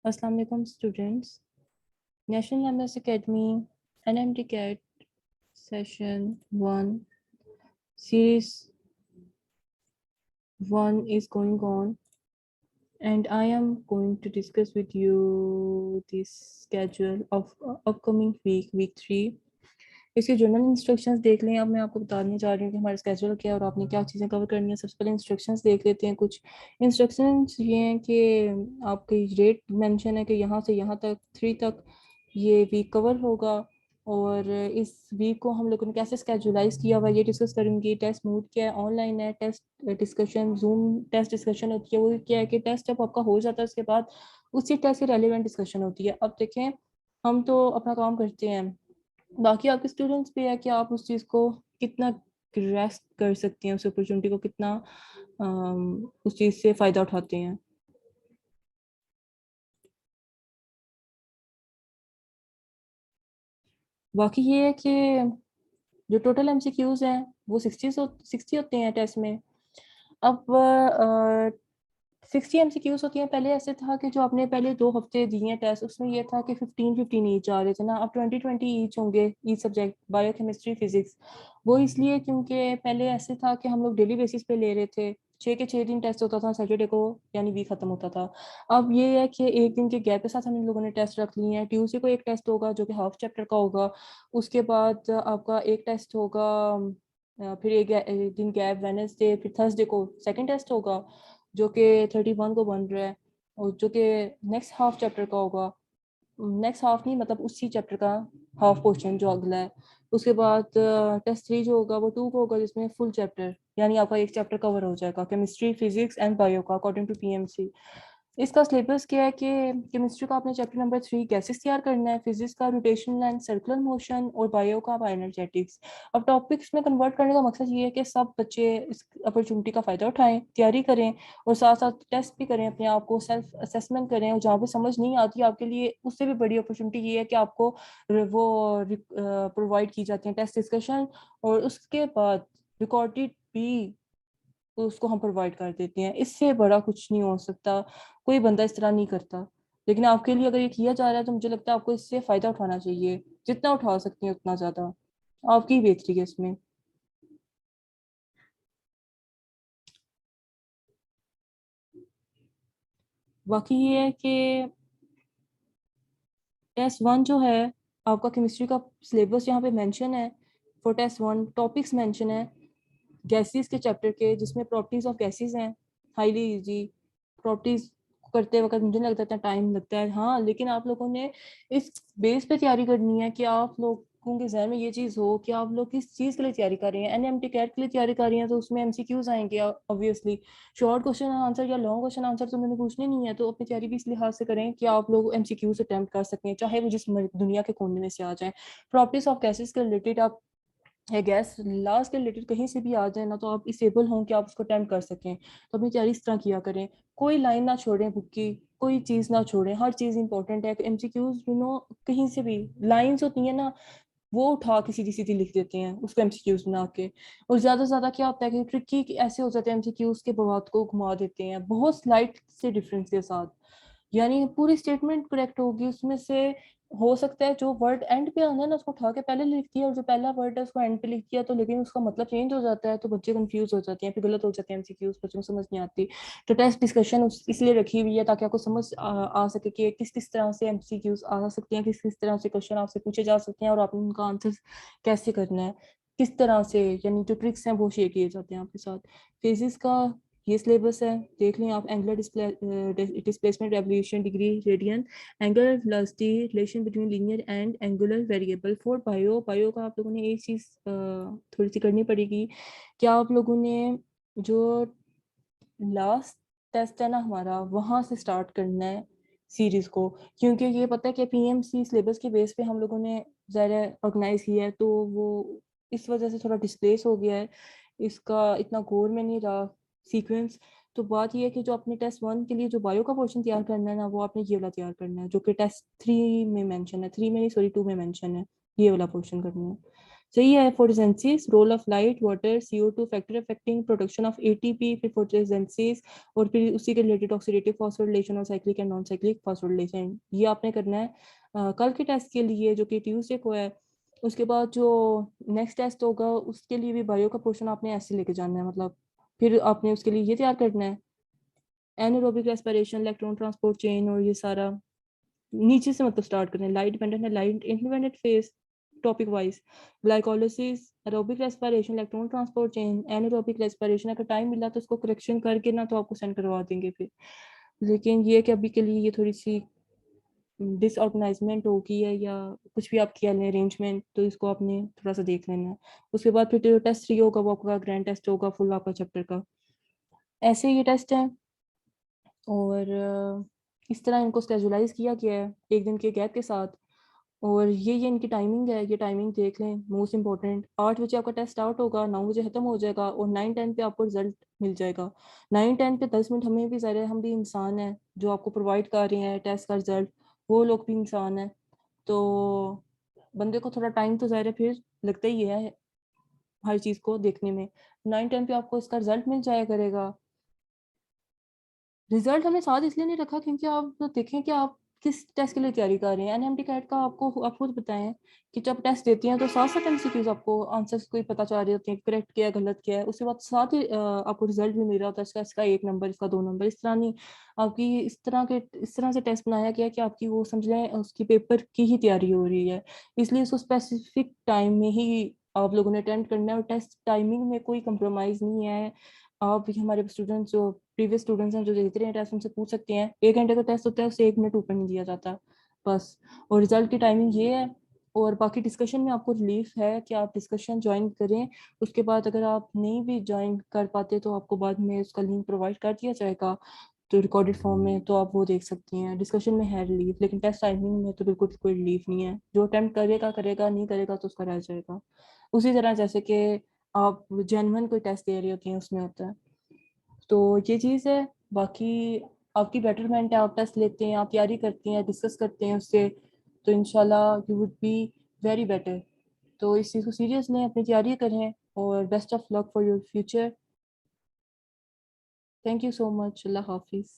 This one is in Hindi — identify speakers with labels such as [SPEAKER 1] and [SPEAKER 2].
[SPEAKER 1] Assalamu alaikum students. National MS Academy NMT CAT session 1 series 1 is going on and I am going to discuss with you the schedule of upcoming week 3. इसके जनरल इंस्ट्रक्शंस देख लें। अब मैं आपको बताने जा रही हूँ कि हमारा स्केड्यूल क्या है और आपने क्या चीज़ें कवर करनी है। सबसे पहले इंस्ट्रक्शंस देख लेते हैं। कुछ इंस्ट्रक्शंस ये हैं कि आपकी डेट मेंशन है कि यहाँ से यहाँ तक 3 तक ये वीक कवर होगा और इस वीक को हम लोगों ने कैसे स्केजुलाइज किया हुआ ये डिस्कस करेंगे। टेस्ट मोड क्या है, ऑनलाइन है, test discussion, Zoom test discussion होती है। वो क्या है कि टेस्ट जब आपका हो जाता है उसके बाद उसी टेस्ट की रेलिवेंट डिस्कशन होती है। अब देखें, हम तो अपना काम करते हैं, बाकी आपके स्टूडेंट्स पे है कि आप उस चीज़ को कितना ग्रैस्प कर सकते हैं, उस अपॉर्चुनिटी को कितना उस चीज़ से फ़ायदा उठाते हैं। बाकी ये है कि जो टोटल एमसीक्यूज हैं वो 60 होते हैं टेस्ट में। अब 60 एमसीक्यूज होती हैं। पहले ऐसे था कि जो आपने पहले 2 हफ्ते दिए हैं टेस्ट उसमें ये था कि 15 ईच आ रहे थे ना। अब 20 ईच होंगे each subject, bio chemistry physics. वो इसलिए क्योंकि पहले ऐसे था कि हम लोग डेली बेसिस पे ले रहे थे, 6 के 6 दिन टेस्ट होता था, सैटरडे को यानी वीक खत्म होता था। अब ये है कि एक दिन के गैप के साथ हम इन लोगों ने टेस्ट रख लिए हैं। ट्यूसडे को एक टेस्ट होगा जो कि हाफ चैप्टर का होगा, उसके बाद आपका एक टेस्ट होगा, फिर एक दिन गैप वेडनेसडे, फिर थर्सडे को सेकंड टेस्ट होगा जो कि 31 को बन रहा है और जो कि नेक्स्ट हाफ चैप्टर का होगा। नेक्स्ट हाफ नहीं, मतलब उसी चैप्टर का हाफ पोर्शन जो अगला है। उसके बाद टेस्ट 3 जो होगा वो 2 को होगा जिसमें फुल चैप्टर यानी आपका एक चैप्टर कवर हो जाएगा, केमिस्ट्री फिजिक्स एंड बायो का अकॉर्डिंग टू पीएमसी। इसका सिलेबस क्या है कि केमिस्ट्री का आपने चैप्टर नंबर 3 गैसेस तैयार करना है, फिजिक्स का रोटेशनल एंड सर्कुलर मोशन और बायो का बायोएनर्जेटिक्स। अब टॉपिक्स में कन्वर्ट करने का मकसद ये है कि सब बच्चे इस अपॉर्चुनिटी का फ़ायदा उठाएं, तैयारी करें और साथ साथ टेस्ट भी करें, अपने आप को सेल्फ असेसमेंट करें और जहाँ पे समझ नहीं आती आपके लिए उससे भी बड़ी अपॉर्चुनिटी ये है कि आपको वो प्रोवाइड की जाती है टेस्ट डिस्कशन और उसके बाद रिकॉर्डेड भी उसको हम प्रोवाइड कर देते हैं। इससे बड़ा कुछ नहीं हो सकता, कोई बंदा इस तरह नहीं करता। लेकिन आपके लिए अगर ये किया जा रहा है तो मुझे लगता है आपको इससे फ़ायदा उठाना चाहिए, जितना उठा सकती हैं उतना ज़्यादा, आपकी बेहतरी है इसमें। बाकी ये है कि टेस्ट 1 जो है आपका केमिस्ट्री का सिलेबस यहाँ पे मेंशन है। फॉर टेस्ट 1 टॉपिक्स मेंशन है गैसेस के चैप्टर के, जिसमें प्रॉपर्टीज ऑफ गैसेस हैं। हाईली इजी प्रॉपर्टीज करते वक्त मुझे नहीं लगता इतना टाइम लगता है, हाँ, लेकिन आप लोगों ने इस बेस पे तैयारी करनी है कि आप लोगों के जहन में ये चीज़ हो कि आप लोग किस चीज़ के लिए तैयारी कर रहे हैं। एनएमटी कैट के लिए तैयारी कर रही हैं तो उसमें एमसीक्यूज आएंगे ऑब्वियसली। शॉर्ट क्वेश्चन आंसर या लॉन्ग क्वेश्चन आंसर तो मैंने पूछने नहीं है, तो अपनी तैयारी भी इस लिहाज से करें कि आप लोग एमसीक्यूज अटेम्प्ट कर सकें चाहे वो जिस दुनिया के कोने में से आ जाए। प्रॉपर्टीज ऑफ गैसेस के रिलेटेड आप है गैस लास्ट के रिलेटेड कहीं से भी आ जाए ना, तो आप इस एबल हों कि आप उसको अटेम्प्ट कर सकें। तो अपनी तैयारी इस तरह किया करें, कोई लाइन ना छोड़ें बुक की, कोई चीज़ ना छोड़ें, हर चीज़ इंपॉर्टेंट है। एमसीक्यूज कहीं से भी लाइंस होती है ना, वो उठा के सीधी सीधी लिख देते हैं उसको एमसीक्यूज बना के। और ज़्यादा से ज़्यादा क्या होता है कि ट्रिकी ऐसे हो जाते हैं एमसीक्यूज के बात को घुमा देते हैं बहुत स्लाइट से डिफरेंस के साथ, यानी पूरी स्टेटमेंट करेक्ट होगी उसमें से हो सकता है जो वर्ड एंड पे आना है ना उसको उठा के पहले लिख दिया और जो पहला वर्ड है उसको एंड पे लिख दिया, तो लेकिन उसका मतलब चेंज हो जाता है तो बच्चे कंफ्यूज हो जाते हैं, फिर गलत हो जाते हैं एमसीक्यूज, बच्चों को समझ नहीं आती। तो टेस्ट डिस्कशन इसलिए रखी हुई है ताकि आपको समझ आ सके कि किस किस तरह से एमसीक्यूज आ सकते हैं, किस किस तरह से क्वेश्चन आपसे पूछे जा सकते हैं और आपने उनका आंसर कैसे करना है, किस तरह से, यानी जो ट्रिक्स हैं वो शेयर किए जाते हैं आपके साथ। फिजिक्स का ये सिलेबस है, देख लें आप। Angular displacement, revolution, degree, radian, angular velocity, relation between linear and angular variable. For bio का आप लोगों ने एक चीज़ थोड़ी सी करनी पड़ेगी कि आप लोगों ने जो लास्ट टेस्ट है ना हमारा, वहाँ से स्टार्ट करना है सीरीज को, क्योंकि ये पता है कि पीएमसी सिलेबस के बेस पे हम लोगों ने ज़रा ऑर्गेनाइज किया है, तो वो इस वजह से थोड़ा डिस्प्लेस हो गया है, इसका इतना गौर में नहीं रहा सीक्वेंस। तो बात ये है कि जो अपने टेस्ट 1 के लिए जो बायो का पोर्शन तैयार करना है ना, वो आपने ये वाला तैयार करना है जो कि टेस्ट 3 में मेंशन है, 3 में नहीं सॉरी 2 में मेंशन है, ये वाला पोर्शन करना है। सही है। Photosynthesis, role of light, water, CO2 factor affecting production of ATP, फिर फोटोसिंथेसिस, और फिर उसी के रिलेटेड ऑक्सीडेटिव फॉस्फोरिलेशन और cyclic and non cyclic phosphorylation. ये आपने करना है कल के टेस्ट के लिए, जो कि ट्यूसडे को है। उसके बाद जो नेक्स्ट टेस्ट होगा उसके लिए भी बायो का पोर्शन आपने ऐसे लेके जाना है, मतलब फिर आपने उसके लिए ये तैयार करना है anaerobic respiration, electron transport chain, और ये सारा नीचे से मतलब स्टार्ट करें। लाइट डिपेंडेंट है, light independent phase topic wise, glycolysis, aerobic respiration, electron transport chain, anaerobic respiration. अगर टाइम मिला तो उसको करेक्शन करके ना तो आपको सेंड करवा देंगे फिर, लेकिन ये कि अभी के लिए ये थोड़ी सी डिसऑर्गेनाइजमेंट होगी है या कुछ भी आप किया लें अरेंजमेंट, तो इसको आपने थोड़ा सा देख लेना है। उसके बाद फिर जो टेस्ट 3 होगा वो आपका ग्रैंड टेस्ट होगा फुल आपका चैप्टर का। ऐसे ये टेस्ट है, और इस तरह इनको स्केजुलाइज किया गया है एक दिन के गैप के साथ। और ये इनकी टाइमिंग है, ये टाइमिंग देख लें, मोस्ट इंपॉर्टेंट। 8 बजे आपका टेस्ट स्टार्ट होगा, 9 बजे खत्म हो जाएगा, और 9-10 पे आपको रिजल्ट मिल जाएगा। 9-10 पे 10 मिनट हमें भी ज़रा, हम भी इंसान हैं, जो आपको प्रोवाइड कर रहे हैं टेस्ट का रिजल्ट, वो लोग भी इंसान हैं। तो बंदे को थोड़ा टाइम तो ज़ाहिर है फिर लगता ही है हर चीज़ को देखने में। 9-10 पे आपको इसका रिजल्ट मिल जाया करेगा। रिजल्ट हमने साथ इसलिए नहीं रखा क्योंकि आप तो देखें कि आप किस टेस्ट के लिए तैयारी कर रहे हैं। एनएमटी कैट का आपको आप खुद बताएं कि जब टेस्ट देती हैं तो साथ साथ एमसीक्यूज आपको आंसर्स कोई पता चल रहे होते हैं, करेक्ट किया गलत किया है, उसके बाद साथ ही आपको रिजल्ट भी मिल रहा होता है, इसका 1 नंबर, इसका 2 नंबर, इस तरह नहीं। आपकी इस तरह से टेस्ट बनाया गया कि आपकी वो समझ लें उसकी पेपर की ही तैयारी हो रही है। इसलिए उसको स्पेसिफिक टाइम में ही आप लोगों ने अटेम्प्ट करना है, और टेस्ट टाइमिंग में कोई कंप्रोमाइज़ नहीं है। आप भी हमारे स्टूडेंट्स जो प्रीवियस स्टूडेंट्स हैं जो देते रहे टेस्ट, उनसे पूछ सकते हैं। 1 घंटे का टेस्ट होता है, उससे 1 मिनट ऊपर नहीं दिया जाता बस। और रिजल्ट की टाइमिंग ये है। और बाकी डिस्कशन में आपको रिलीफ है कि आप डिस्कशन ज्वाइन करें। उसके बाद अगर आप नहीं भी ज्वाइन कर पाते तो आपको बाद में उसका लिंक प्रोवाइड कर दिया जाएगा तो रिकॉर्डेड फॉर्म में, तो आप वो देख सकती हैं। डिस्कशन में है रिलीफ, लेकिन टेस्ट टाइमिंग में तो बिल्कुल कोई रिलीफ नहीं है। जो अटेम्प्ट करेगा करेगा, नहीं करेगा तो उसका रह जाएगा। उसी तरह जैसे कि आप जेन्युइन कोई टेस्ट दे रही होती हैं उसमें होता है। तो ये चीज़ है। बाकी आपकी बेटरमेंट है, आप टेस्ट लेते हैं, आप तैयारी करती हैं, डिस्कस करते हैं उससे, तो इंशाल्लाह you would be very better. तो इस चीज़ को सीरियस लें, अपनी तैयारी करें, और best of luck for your future. Thank you so much. अल्लाह हाफिज़।